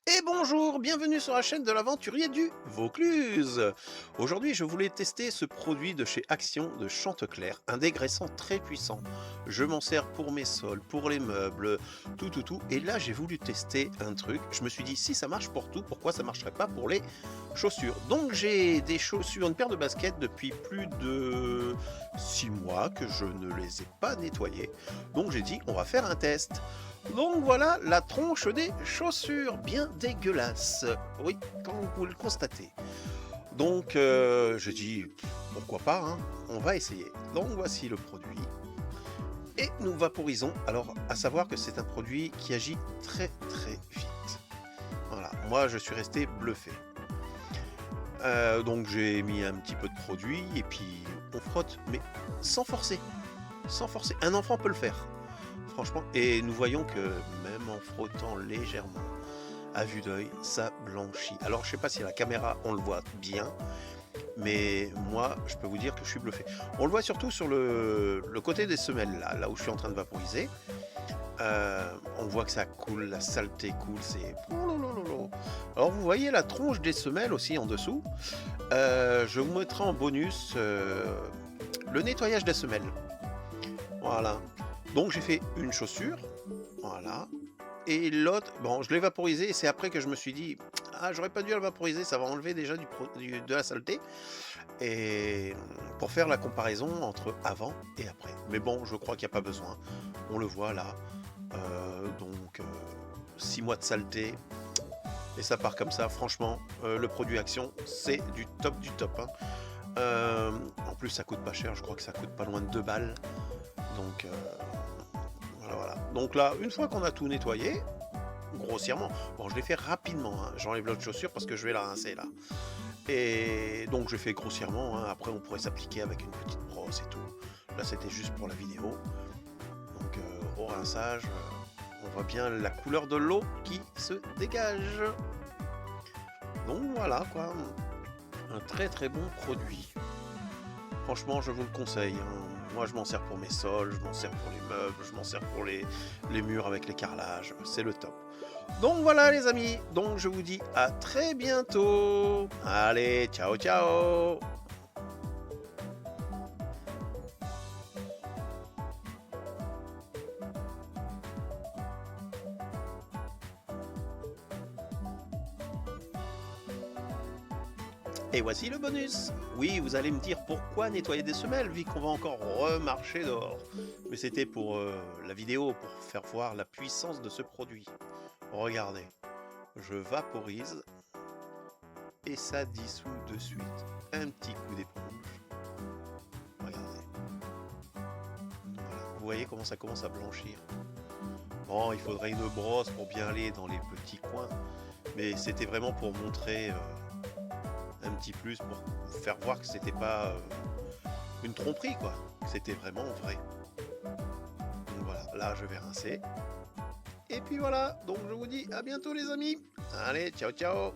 Et bonjour, bienvenue sur la chaîne de l'aventurier du Vaucluse. Aujourd'hui, je voulais tester ce produit de chez Action de Chantecler, un dégraissant très puissant. Je m'en sers pour mes sols, pour les meubles, tout. Et là, j'ai voulu tester un truc. Je me suis dit, si ça marche pour tout, pourquoi ça marcherait pas pour les chaussures? Donc, j'ai des chaussures, une paire de baskets depuis plus de 6 mois que je ne les ai pas nettoyées. Donc, j'ai dit, on va faire un test. Donc voilà la tronche des chaussures, bien dégueulasse. Oui, comme vous le constatez. Donc je dis pourquoi pas, hein, on va essayer. Donc voici le produit. Et nous vaporisons. Alors à savoir que c'est un produit qui agit très vite. Voilà, moi je suis resté bluffé. Donc j'ai mis un petit peu de produit et puis on frotte, mais sans forcer. Sans forcer. Un enfant peut le faire. Franchement, et nous voyons que même en frottant légèrement, à vue d'œil, ça blanchit. Alors je sais pas si à la caméra on le voit bien, mais moi je peux vous dire que je suis bluffé. On le voit surtout sur le côté des semelles, là où je suis en train de vaporiser. On voit que ça coule, la saleté coule, c'est... Alors vous voyez la tronche des semelles aussi en dessous. Je vous mettrai en bonus le nettoyage des semelles. Voilà. Donc j'ai fait une chaussure, voilà. Et l'autre, bon, je l'ai vaporisé et c'est après que je me suis dit, ah, j'aurais pas dû la vaporiser, ça va enlever déjà de la saleté. Et pour faire la comparaison entre avant et après. Mais bon, je crois qu'il n'y a pas besoin. On le voit là. Donc 6 mois de saleté. Et ça part comme ça. Franchement, le produit Action, c'est du top, hein. En plus, ça coûte pas cher. Je crois que ça coûte pas loin de 2 balles. Donc voilà. Donc là, une fois qu'on a tout nettoyé, grossièrement, bon, je l'ai fait rapidement, hein. J'enlève l'autre chaussure parce que je vais la rincer là. Et donc je fais grossièrement, hein. Après on pourrait s'appliquer avec une petite brosse et tout. Là c'était juste pour la vidéo. Donc au rinçage, on voit bien la couleur de l'eau qui se dégage. Donc voilà quoi, un très bon produit. Franchement, je vous le conseille, hein. Moi, je m'en sers pour mes sols, je m'en sers pour les meubles, je m'en sers pour les murs avec les carrelages. C'est le top. Donc voilà, les amis. Donc je vous dis à très bientôt. Allez, ciao. Et voici le bonus. Oui, vous allez me dire pourquoi nettoyer des semelles vu qu'on va encore remarcher dehors. Mais c'était pour la vidéo, pour faire voir la puissance de ce produit. Regardez, je vaporise et ça dissout de suite. Un petit coup d'éponge. Regardez. Voilà. Vous voyez comment ça commence à blanchir. Bon, il faudrait une brosse pour bien aller dans les petits coins. Mais c'était vraiment pour montrer un petit plus, pour vous faire voir que c'était pas une tromperie, quoi. Que c'était vraiment vrai. Donc voilà, là je vais rincer. Et puis voilà, donc je vous dis à bientôt les amis. Allez, ciao.